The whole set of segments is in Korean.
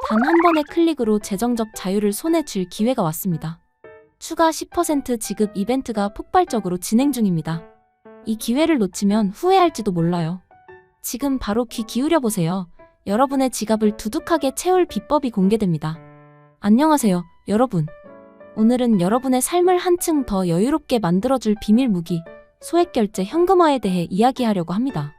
단 한 번의 클릭으로 재정적 자유를 손에 쥘 기회가 왔습니다. 추가 10% 지급 이벤트가 폭발적으로 진행 중입니다. 이 기회를 놓치면 후회할지도 몰라요. 지금 바로 귀 기울여 보세요. 여러분의 지갑을 두둑하게 채울 비법이 공개됩니다. 안녕하세요, 여러분. 오늘은 여러분의 삶을 한층 더 여유롭게 만들어줄 비밀 무기, 소액결제 현금화에 대해 이야기하려고 합니다.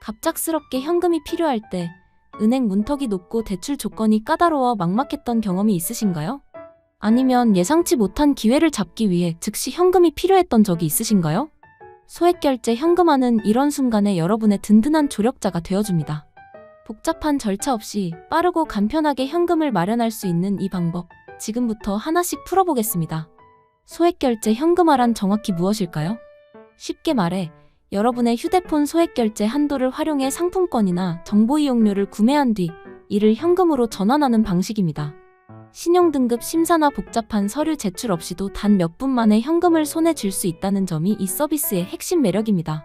갑작스럽게 현금이 필요할 때 은행 문턱이 높고 대출 조건이 까다로워 막막했던 경험이 있으신가요? 아니면 예상치 못한 기회를 잡기 위해 즉시 현금이 필요했던 적이 있으신가요? 소액결제 현금화는 이런 순간에 여러분의 든든한 조력자가 되어줍니다. 복잡한 절차 없이 빠르고 간편하게 현금을 마련할 수 있는 이 방법, 지금부터 하나씩 풀어보겠습니다. 소액결제 현금화란 정확히 무엇일까요? 쉽게 말해, 여러분의 휴대폰 소액결제 한도를 활용해 상품권이나 정보 이용료를 구매한 뒤 이를 현금으로 전환하는 방식입니다. 신용등급 심사나 복잡한 서류 제출 없이도 단 몇 분 만에 현금을 손에 쥘 수 있다는 점이 이 서비스의 핵심 매력입니다.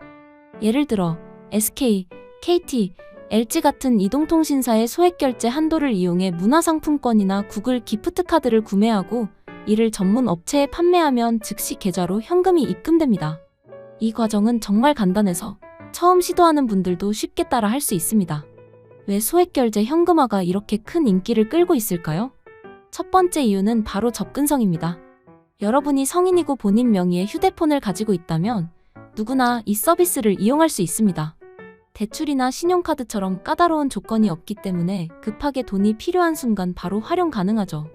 예를 들어 SK, KT, LG 같은 이동통신사의 소액결제 한도를 이용해 문화상품권이나 구글 기프트카드를 구매하고 이를 전문 업체에 판매하면 즉시 계좌로 현금이 입금됩니다. 이 과정은 정말 간단해서 처음 시도하는 분들도 쉽게 따라 할 수 있습니다. 왜 소액결제 현금화가 이렇게 큰 인기를 끌고 있을까요? 첫 번째 이유는 바로 접근성입니다. 여러분이 성인이고 본인 명의의 휴대폰을 가지고 있다면 누구나 이 서비스를 이용할 수 있습니다. 대출이나 신용카드처럼 까다로운 조건이 없기 때문에 급하게 돈이 필요한 순간 바로 활용 가능하죠.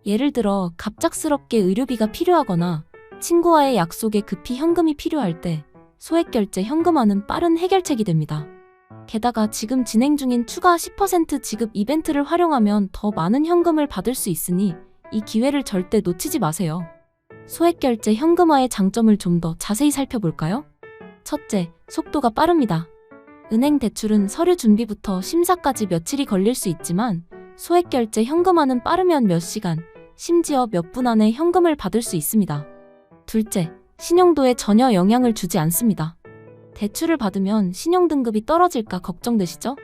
예를 들어 갑작스럽게 의료비가 필요하거나 친구와의 약속에 급히 현금이 필요할 때 소액결제 현금화는 빠른 해결책이 됩니다. 게다가 지금 진행 중인 추가 10% 지급 이벤트를 활용하면 더 많은 현금을 받을 수 있으니 이 기회를 절대 놓치지 마세요. 소액결제 현금화의 장점을 좀 더 자세히 살펴볼까요? 첫째, 속도가 빠릅니다. 은행 대출은 서류 준비부터 심사까지 며칠이 걸릴 수 있지만 소액결제 현금화는 빠르면 몇 시간, 심지어 몇 분 안에 현금을 받을 수 있습니다. 둘째, 신용도에 전혀 영향을 주지 않습니다. 대출을 받으면 신용등급이 떨어질까 걱정되시죠?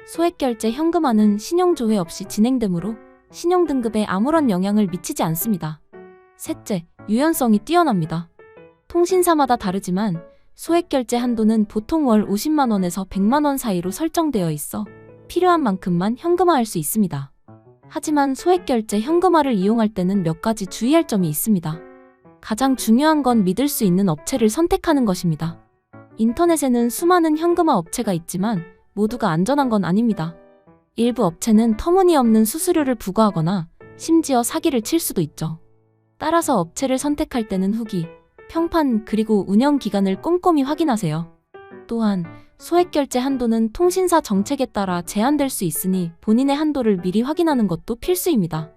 소액결제 현금화는 신용조회 없이 진행되므로 신용등급에 아무런 영향을 미치지 않습니다. 셋째, 유연성이 뛰어납니다. 통신사마다 다르지만 소액결제 한도는 보통 월 50만 원에서 100만 원 사이로 설정되어 있어 필요한 만큼만 현금화할 수 있습니다. 하지만 소액결제 현금화를 이용할 때는 몇 가지 주의할 점이 있습니다. 가장 중요한 건 믿을 수 있는 업체를 선택하는 것입니다. 인터넷에는 수많은 현금화 업체가 있지만 모두가 안전한 건 아닙니다. 일부 업체는 터무니없는 수수료를 부과하거나 심지어 사기를 칠 수도 있죠. 따라서 업체를 선택할 때는 후기, 평판 그리고 운영 기간을 꼼꼼히 확인하세요. 또한 소액결제 한도는 통신사 정책에 따라 제한될 수 있으니 본인의 한도를 미리 확인하는 것도 필수입니다.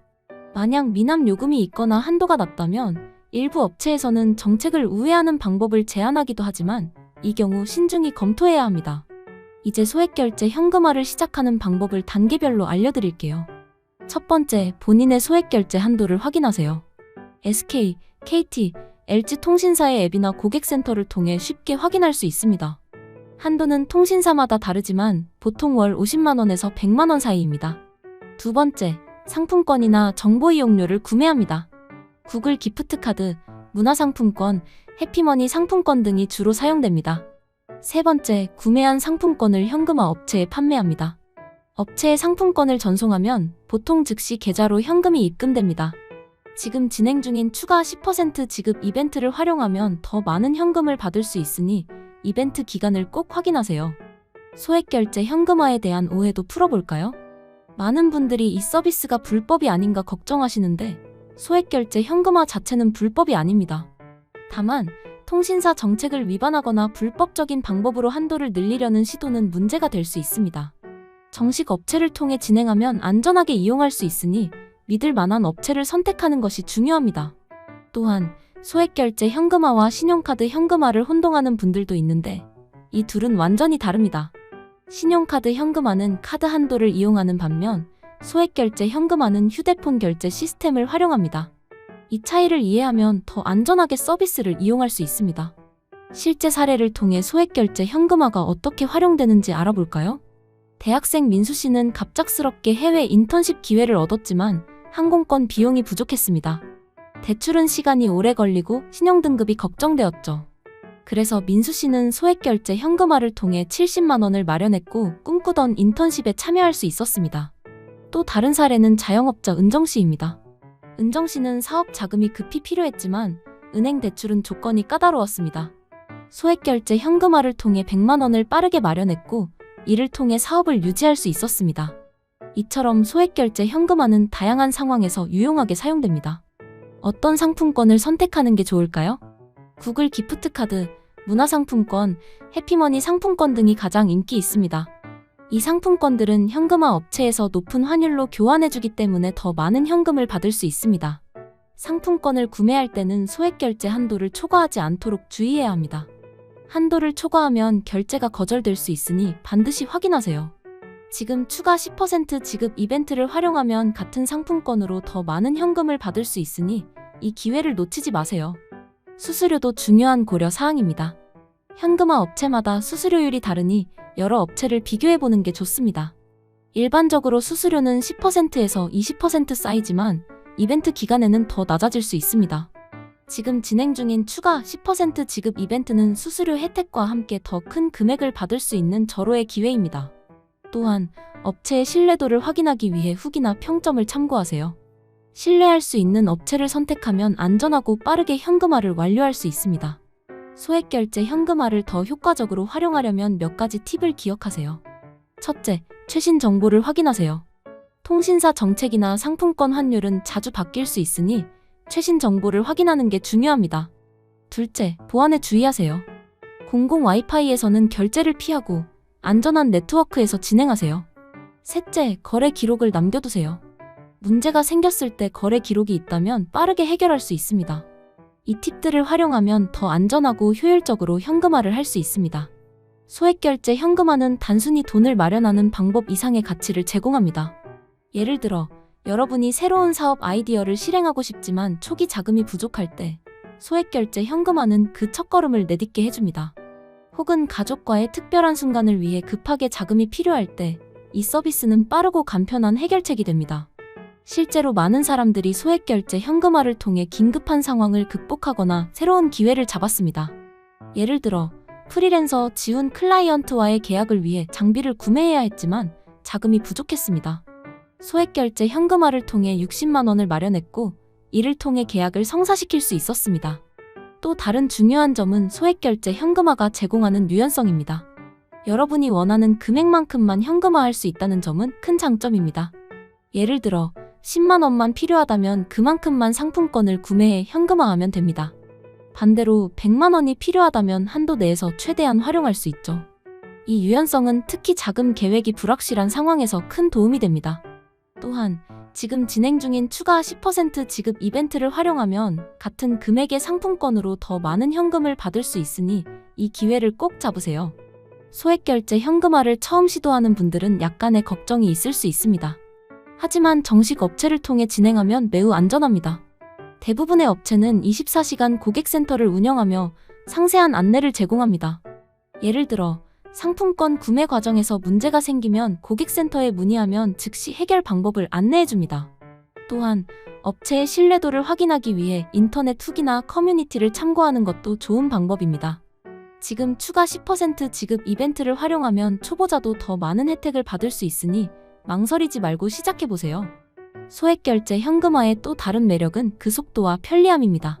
만약 미납 요금이 있거나 한도가 낮다면 일부 업체에서는 정책을 우회하는 방법을 제안하기도 하지만 이 경우 신중히 검토해야 합니다. 이제 소액결제 현금화를 시작하는 방법을 단계별로 알려드릴게요. 첫 번째, 본인의 소액결제 한도를 확인하세요. SK, KT, LG 통신사의 앱이나 고객센터를 통해 쉽게 확인할 수 있습니다. 한도는 통신사마다 다르지만 보통 월 50만 원에서 100만 원 사이입니다. 두 번째, 상품권이나 정보 이용료를 구매합니다. 구글 기프트카드, 문화상품권, 해피머니 상품권 등이 주로 사용됩니다. 세 번째, 구매한 상품권을 현금화 업체에 판매합니다. 업체에 상품권을 전송하면 보통 즉시 계좌로 현금이 입금됩니다. 지금 진행 중인 추가 10% 지급 이벤트를 활용하면 더 많은 현금을 받을 수 있으니 이벤트 기간을 꼭 확인하세요. 소액결제 현금화에 대한 오해도 풀어볼까요? 많은 분들이 이 서비스가 불법이 아닌가 걱정하시는데 소액결제 현금화 자체는 불법이 아닙니다. 다만 통신사 정책을 위반하거나 불법적인 방법으로 한도를 늘리려는 시도는 문제가 될 수 있습니다. 정식 업체를 통해 진행하면 안전하게 이용할 수 있으니 믿을 만한 업체를 선택하는 것이 중요합니다. 또한 소액결제 현금화와 신용카드 현금화를 혼동하는 분들도 있는데 이 둘은 완전히 다릅니다. 신용카드 현금화는 카드 한도를 이용하는 반면 소액결제 현금화는 휴대폰 결제 시스템을 활용합니다. 이 차이를 이해하면 더 안전하게 서비스를 이용할 수 있습니다. 실제 사례를 통해 소액결제 현금화가 어떻게 활용되는지 알아볼까요? 대학생 민수 씨는 갑작스럽게 해외 인턴십 기회를 얻었지만 항공권 비용이 부족했습니다. 대출은 시간이 오래 걸리고 신용등급이 걱정되었죠. 그래서 민수 씨는 소액결제 현금화를 통해 70만 원을 마련했고 꿈꾸던 인턴십에 참여할 수 있었습니다. 또 다른 사례는 자영업자 은정 씨입니다. 은정 씨는 사업 자금이 급히 필요했지만 은행 대출은 조건이 까다로웠습니다. 소액결제 현금화를 통해 100만 원을 빠르게 마련했고 이를 통해 사업을 유지할 수 있었습니다. 이처럼 소액결제 현금화는 다양한 상황에서 유용하게 사용됩니다. 어떤 상품권을 선택하는 게 좋을까요? 구글 기프트카드, 문화상품권, 해피머니 상품권 등이 가장 인기 있습니다. 이 상품권들은 현금화 업체에서 높은 환율로 교환해주기 때문에 더 많은 현금을 받을 수 있습니다. 상품권을 구매할 때는 소액결제 한도를 초과하지 않도록 주의해야 합니다. 한도를 초과하면 결제가 거절될 수 있으니 반드시 확인하세요. 지금 추가 10% 지급 이벤트를 활용하면 같은 상품권으로 더 많은 현금을 받을 수 있으니 이 기회를 놓치지 마세요. 수수료도 중요한 고려 사항입니다. 현금화 업체마다 수수료율이 다르니 여러 업체를 비교해보는 게 좋습니다. 일반적으로 수수료는 10%에서 20% 쌓이지만 이벤트 기간에는 더 낮아질 수 있습니다. 지금 진행 중인 추가 10% 지급 이벤트는 수수료 혜택과 함께 더 큰 금액을 받을 수 있는 절호의 기회입니다. 또한 업체의 신뢰도를 확인하기 위해 후기나 평점을 참고하세요. 신뢰할 수 있는 업체를 선택하면 안전하고 빠르게 현금화를 완료할 수 있습니다. 소액결제 현금화를 더 효과적으로 활용하려면 몇 가지 팁을 기억하세요. 첫째, 최신 정보를 확인하세요. 통신사 정책이나 상품권 환율은 자주 바뀔 수 있으니 최신 정보를 확인하는 게 중요합니다. 둘째, 보안에 주의하세요. 공공 와이파이에서는 결제를 피하고 안전한 네트워크에서 진행하세요. 셋째, 거래 기록을 남겨두세요. 문제가 생겼을 때 거래 기록이 있다면 빠르게 해결할 수 있습니다. 이 팁들을 활용하면 더 안전하고 효율적으로 현금화를 할 수 있습니다. 소액결제 현금화는 단순히 돈을 마련하는 방법 이상의 가치를 제공합니다. 예를 들어, 여러분이 새로운 사업 아이디어를 실행하고 싶지만 초기 자금이 부족할 때 소액결제 현금화는 그 첫걸음을 내딛게 해줍니다. 혹은 가족과의 특별한 순간을 위해 급하게 자금이 필요할 때 이 서비스는 빠르고 간편한 해결책이 됩니다. 실제로 많은 사람들이 소액결제 현금화를 통해 긴급한 상황을 극복하거나 새로운 기회를 잡았습니다. 예를 들어, 프리랜서 지훈 클라이언트와의 계약을 위해 장비를 구매해야 했지만 자금이 부족했습니다. 소액결제 현금화를 통해 60만 원을 마련했고 이를 통해 계약을 성사시킬 수 있었습니다. 또 다른 중요한 점은 소액결제 현금화가 제공하는 유연성입니다. 여러분이 원하는 금액만큼만 현금화할 수 있다는 점은 큰 장점입니다. 예를 들어 10만 원만 필요하다면 그만큼만 상품권을 구매해 현금화하면 됩니다. 반대로 100만 원이 필요하다면 한도 내에서 최대한 활용할 수 있죠. 이 유연성은 특히 자금 계획이 불확실한 상황에서 큰 도움이 됩니다. 또한 지금 진행 중인 추가 10% 지급 이벤트를 활용하면 같은 금액의 상품권으로 더 많은 현금을 받을 수 있으니 이 기회를 꼭 잡으세요. 소액결제 현금화를 처음 시도하는 분들은 약간의 걱정이 있을 수 있습니다. 하지만 정식 업체를 통해 진행하면 매우 안전합니다. 대부분의 업체는 24시간 고객센터를 운영하며 상세한 안내를 제공합니다. 예를 들어 상품권 구매 과정에서 문제가 생기면 고객센터에 문의하면 즉시 해결 방법을 안내해줍니다. 또한 업체의 신뢰도를 확인하기 위해 인터넷 후기나 커뮤니티를 참고하는 것도 좋은 방법입니다. 지금 추가 10% 지급 이벤트를 활용하면 초보자도 더 많은 혜택을 받을 수 있으니 망설이지 말고 시작해보세요. 소액결제 현금화의 또 다른 매력은 그 속도와 편리함입니다.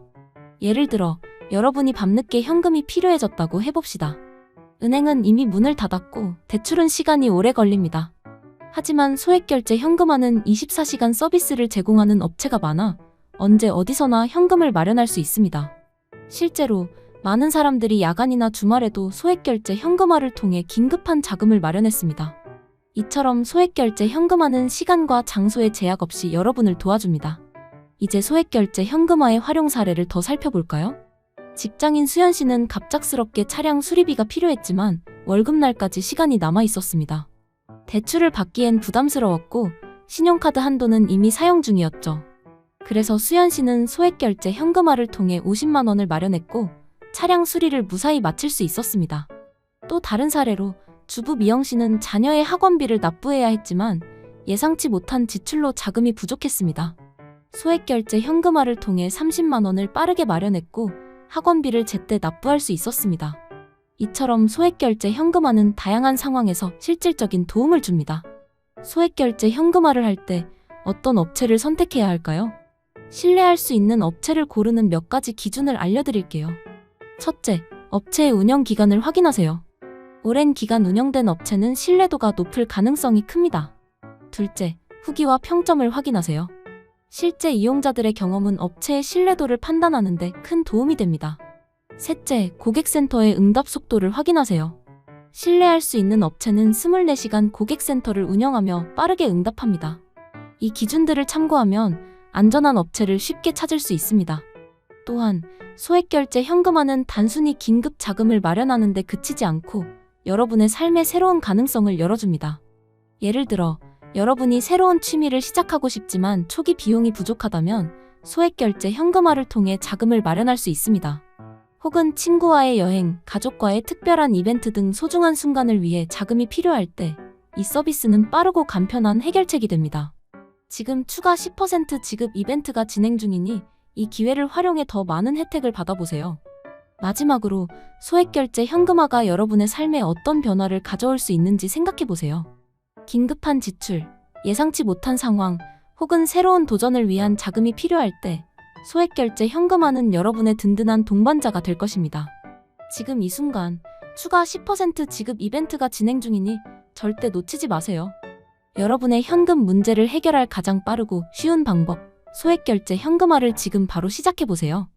예를 들어 여러분이 밤늦게 현금이 필요해졌다고 해봅시다. 은행은 이미 문을 닫았고 대출은 시간이 오래 걸립니다. 하지만 소액결제 현금화는 24시간 서비스를 제공하는 업체가 많아 언제 어디서나 현금을 마련할 수 있습니다. 실제로 많은 사람들이 야간이나 주말에도 소액결제 현금화를 통해 긴급한 자금을 마련했습니다. 이처럼 소액결제 현금화는 시간과 장소의 제약 없이 여러분을 도와줍니다. 이제 소액결제 현금화의 활용 사례를 더 살펴볼까요? 직장인 수연 씨는 갑작스럽게 차량 수리비가 필요했지만 월급날까지 시간이 남아 있었습니다. 대출을 받기엔 부담스러웠고 신용카드 한도는 이미 사용 중이었죠. 그래서 수연 씨는 소액결제 현금화를 통해 50만 원을 마련했고 차량 수리를 무사히 마칠 수 있었습니다. 또 다른 사례로 주부 미영 씨는 자녀의 학원비를 납부해야 했지만 예상치 못한 지출로 자금이 부족했습니다. 소액결제 현금화를 통해 30만 원을 빠르게 마련했고 학원비를 제때 납부할 수 있었습니다. 이처럼 소액결제 현금화는 다양한 상황에서 실질적인 도움을 줍니다. 소액결제 현금화를 할 때 어떤 업체를 선택해야 할까요? 신뢰할 수 있는 업체를 고르는 몇 가지 기준을 알려드릴게요. 첫째, 업체의 운영 기간을 확인하세요. 오랜 기간 운영된 업체는 신뢰도가 높을 가능성이 큽니다. 둘째, 후기와 평점을 확인하세요. 실제 이용자들의 경험은 업체의 신뢰도를 판단하는 데 큰 도움이 됩니다. 셋째, 고객센터의 응답 속도를 확인하세요. 신뢰할 수 있는 업체는 24시간 고객센터를 운영하며 빠르게 응답합니다. 이 기준들을 참고하면 안전한 업체를 쉽게 찾을 수 있습니다. 또한 소액결제 현금화는 단순히 긴급 자금을 마련하는 데 그치지 않고 여러분의 삶의 새로운 가능성을 열어줍니다. 예를 들어 여러분이 새로운 취미를 시작하고 싶지만 초기 비용이 부족하다면 소액결제 현금화를 통해 자금을 마련할 수 있습니다. 혹은 친구와의 여행, 가족과의 특별한 이벤트 등 소중한 순간을 위해 자금이 필요할 때 이 서비스는 빠르고 간편한 해결책이 됩니다. 지금 추가 10% 지급 이벤트가 진행 중이니 이 기회를 활용해 더 많은 혜택을 받아보세요. 마지막으로 소액결제 현금화가 여러분의 삶에 어떤 변화를 가져올 수 있는지 생각해보세요. 긴급한 지출, 예상치 못한 상황, 혹은 새로운 도전을 위한 자금이 필요할 때 소액결제 현금화는 여러분의 든든한 동반자가 될 것입니다. 지금 이 순간 추가 10% 지급 이벤트가 진행 중이니 절대 놓치지 마세요. 여러분의 현금 문제를 해결할 가장 빠르고 쉬운 방법, 소액결제 현금화를 지금 바로 시작해보세요.